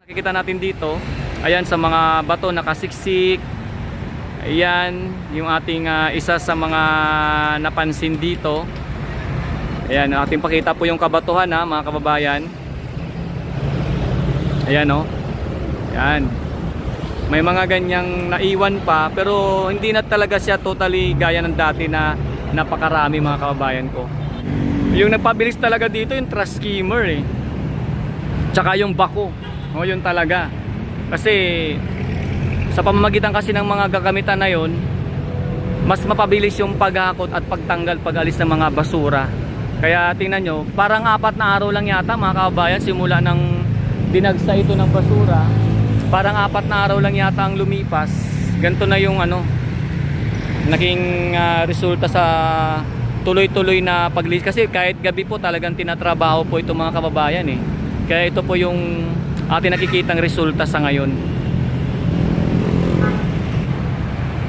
Nakikita natin dito, ayan sa mga bato nakasiksik. Ayan, yung ating isa sa mga napansin dito. Ayan, ating pakita po yung kabatuhan mga kababayan. Ayan Ayan. May mga ganyang naiwan pa, pero hindi na talaga siya totally gaya ng dati na napakarami mga kababayan ko. Yung nagpabilis talaga dito yung trash skimmer tsaka yung bako. Yun talaga. Kasi sa pamamagitan kasi ng mga gagamitan na yon, mas mapabilis yung paghakot at pagtanggal, pag-alis ng mga basura. Kaya tingnan nyo, parang 4 na araw lang yata mga kababayan simula ng dinagsa ito ng basura. Parang 4 na araw lang yata ang lumipas. Ganito na yung naging resulta sa tuloy-tuloy na paglinis. Kasi kahit gabi po talagang tinatrabaho po ito mga kababayan Kaya ito po yung ating nakikitang resulta sa ngayon.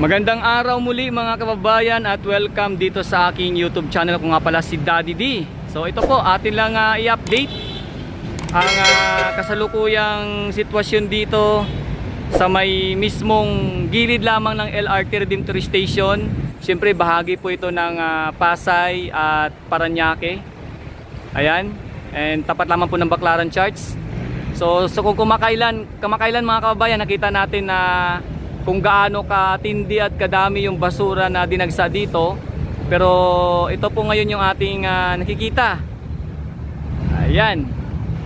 Magandang araw muli mga kababayan at welcome dito sa aking YouTube channel. Ako nga pala si Daddy D. So ito po atin lang i-update ang kasalukuyang sitwasyon dito sa may mismong gilid lamang ng LRT Redemptory Station. Siyempre bahagi po ito ng Pasay at Parañaque. Ayan, and tapat lamang po ng Baclaran Church. So kung kamakailan mga kababayan, nakita natin na kung gaano katindi at kadami yung basura na dinagsa dito. Pero ito po ngayon yung ating nakikita. Ayan,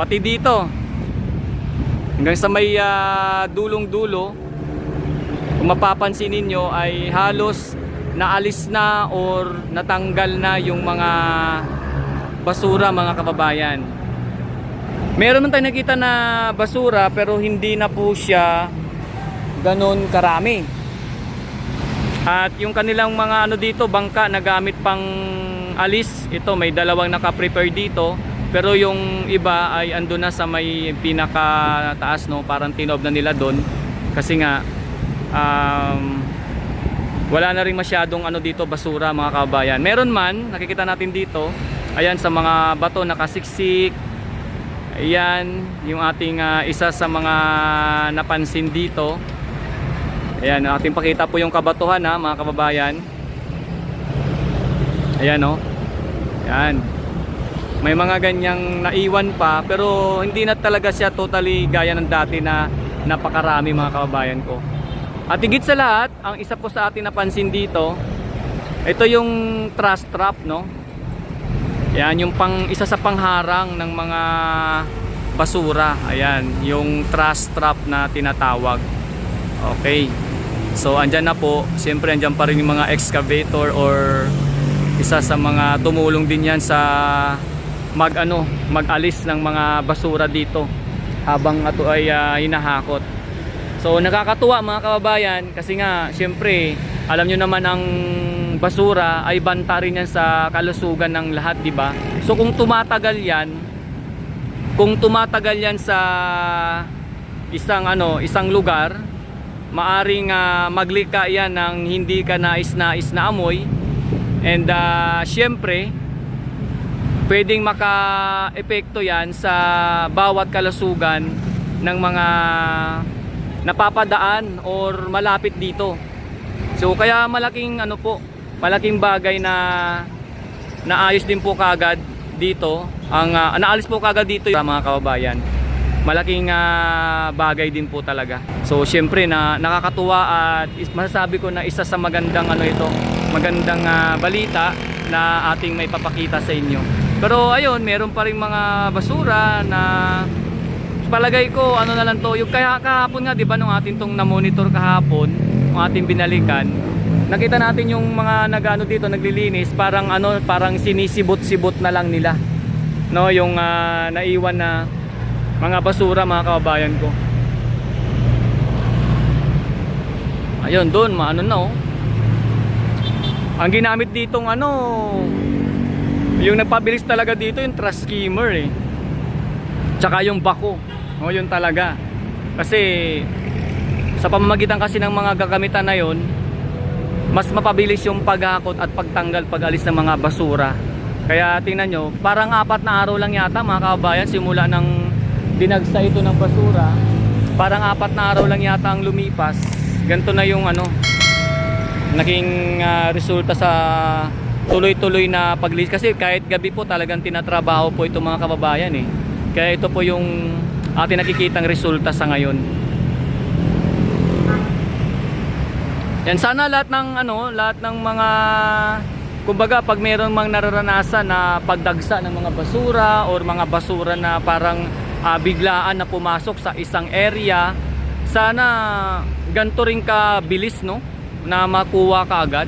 pati dito hanggang sa may dulong-dulo, kung mapapansin ninyo ay halos naalis na or natanggal na yung mga basura mga kababayan. Meron man tayo nakita na basura pero hindi na po siya ganon karami. At yung kanilang mga dito, bangka na gamit pang alis, ito may 2 naka-prepare dito. Pero yung iba ay ando na sa may pinakataas parang tinob na nila doon. Kasi nga wala na rin masyadong dito basura mga kababayan. Meron man, nakikita natin dito, ayan sa mga bato nakasiksik. Ayan, yung ating isa sa mga napansin dito. Ayan, ating pakita po yung kabatuhan mga kababayan. Ayan Ayan. May mga ganyang naiwan pa, pero hindi na talaga siya totally gaya ng dati na napakarami mga kababayan ko. At higit sa lahat, ang isa po sa ating napansin dito, ito yung trash trap Ayan, yung isa sa pangharang ng mga basura. Ayan, yung trash trap na tinatawag. Okay. So andyan na po, siyempre andyan pa rin yung mga excavator or isa sa mga tumulong din yan sa mag-alis ng mga basura dito habang ito ay hinahakot. So nakakatuwa mga kababayan kasi nga siyempre alam nyo naman ang basura ay banta rin yan sa kalusugan ng lahat, di ba? So kung tumatagal yan sa isang lugar, maaring maglika yan ng hindi ka nais-nais na amoy. And syempre pwedeng maka-epekto yan sa bawat kalusugan ng mga napapadaan or malapit dito. So kaya malaking malaking bagay na naayos din po kagad dito naalis po kagad dito mga kababayan. Malaking bagay din po talaga. So syempre nakakatuwa at masasabi ko na isa sa magandang magandang balita na ating may papakita sa inyo. Pero ayun, meron pa rin mga basura na palagay ko na lang to, yung kahapon nga, di ba, nung ating tong na-monitor kahapon, yung ating binalikan, nakita natin yung mga dito naglilinis, parang parang sinisibot-sibot na lang nila yung naiwan na mga basura mga kababayan ko. Ayun, doon ang ginamit ditong yung nagpabilis talaga dito yung trash skimmer tsaka yung bako. Yun talaga. Kasi sa pamamagitan kasi ng mga gagamitan na yon, mas mapabilis yung paghakot at pagtanggal, pag-alis ng mga basura. Kaya tingnan nyo, parang 4 na araw lang yata mga kababayan simula ng dinagsa ito ng basura. parang 4 na araw lang yata ang lumipas, ganito na yung ano, naging resulta sa tuloy-tuloy na paglinis. Kasi kahit gabi po talagang tinatrabaho po itong mga kababayan eh. Kaya ito po yung ating nakikitang resulta sa ngayon. Yan, sana lahat ng mga, kumbaga pag meron mang nararanasan na pagdagsa ng mga basura or mga basura na parang biglaan na pumasok sa isang area, sana ganito rin kabilis, no, na makuha ka agad,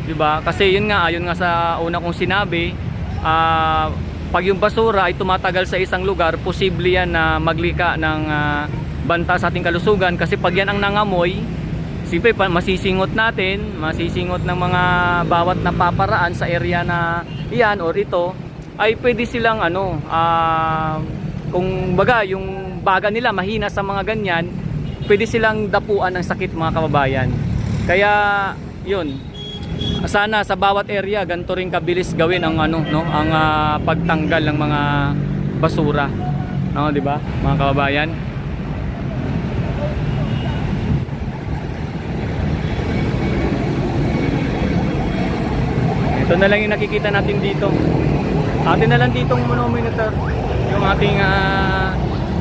diba? Kasi yun nga, ayon nga sa una kong sinabi, pag yung basura ay tumatagal sa isang lugar, posible yan na maglika ng banta sa ating kalusugan. Kasi pag yan ang nangamoy, siyempre masisingot ng mga bawat napaparaan sa area na iyan or ito, ay pwede silang kung baga yung baga nila mahina sa mga ganyan, pwede silang dapuan ng sakit, mga kababayan. Kaya yun, sana sa bawat area ganito rin kabilis gawin ang ang pagtanggal ng mga basura, di ba, mga kababayan? Ito na lang yung nakikita natin dito. Atin na lang ditong monitor yung ating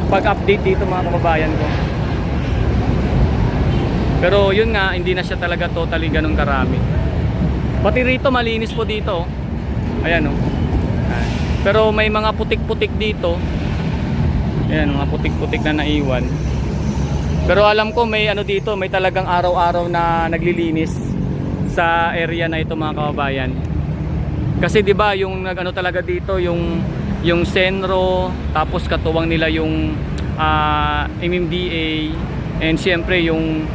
pag-update dito, mga kababayan ko. Pero yun nga, hindi na siya talaga totally ganun karami. Pati rito malinis po dito. Ayan o. Pero may mga putik-putik dito. Ayan, mga putik-putik na naiwan. Pero alam ko may dito, may talagang araw-araw na naglilinis sa area na ito, mga kababayan. Kasi 'di ba, yung talaga dito, yung Senro, tapos katuwang nila yung MMDA, and siyempre yung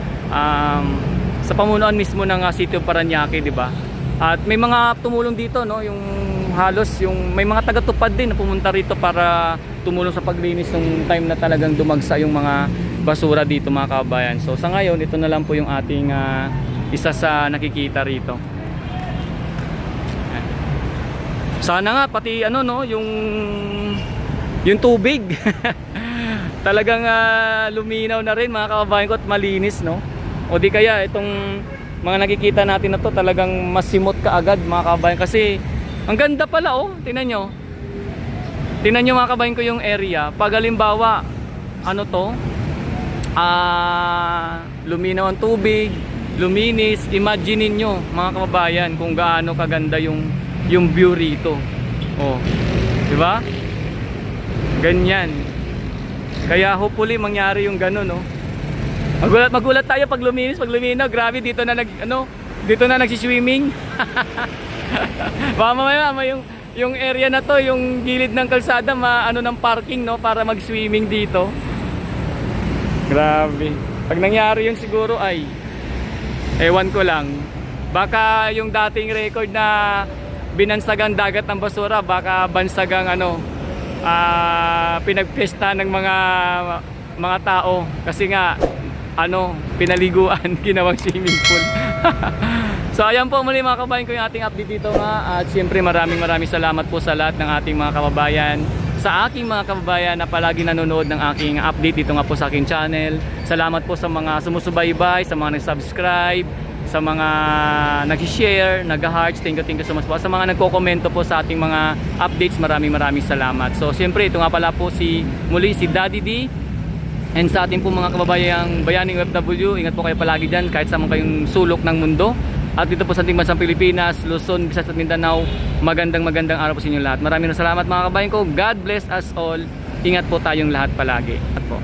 sa pamunuan mismo ng City of Parañaque, 'di ba? At may mga tumulong dito, no, yung halos yung may mga taga-tupad din na pumunta rito para tumulong sa paglinis ng time na talagang dumagsa yung mga basura dito, mga kababayan. So sa ngayon, ito na lang po yung ating isa sa nakikita rito. Sana nga pati yung tubig talagang luminaw na rin, mga kababayan ko, at malinis, no? O di kaya itong mga nakikita natin na to talagang masimot ka agad, mga kababayan, kasi ang ganda pala, oh. Tingnan nyo mga kababayan ko yung area. Pag halimbawa luminaw ang tubig, luminis, imagine niyo, mga kababayan, kung gaano kaganda yung view rito. Oh, di ba? Ganyan. Kaya hopefully mangyari yung ganun, no. Magulat tayo pag luminaw. Grabe, dito na nagsi-swimming. Baka mamaya yung area na to, yung gilid ng kalsada, ng parking, no, para mag-swimming dito. Grabe. Pag nangyari yun siguro ay ewan ko lang. Baka yung dating record na binansagang dagat ng basura, baka bansagang pinagpesta ng mga tao, kasi nga pinaliguan, ginawang swimming pool. So ayan po muli, mga kababayan ko, yung ating update dito nga. At siyempre maraming salamat po sa lahat ng ating mga kababayan, sa aking mga kababayan na palagi nanonood ng aking update dito nga po sa aking channel. Salamat po sa mga sumusubaybay, sa mga nag-subscribe, sa mga nag-share, nag-hearts, thank you so much po. Sa mga nagko-komento po sa ating mga updates, maraming salamat. So siyempre, ito nga pala po muli si Daddy D. And sa ating po mga kababayang bayaning OFW, ingat po kayo palagi dyan kahit saan kayong sulok ng mundo. At dito po sa ating bansang Pilipinas, Luzon, Visayas at Mindanao, magandang araw po sa inyo lahat. Maraming salamat, mga kababayan ko. God bless us all. Ingat po tayong lahat palagi. At po.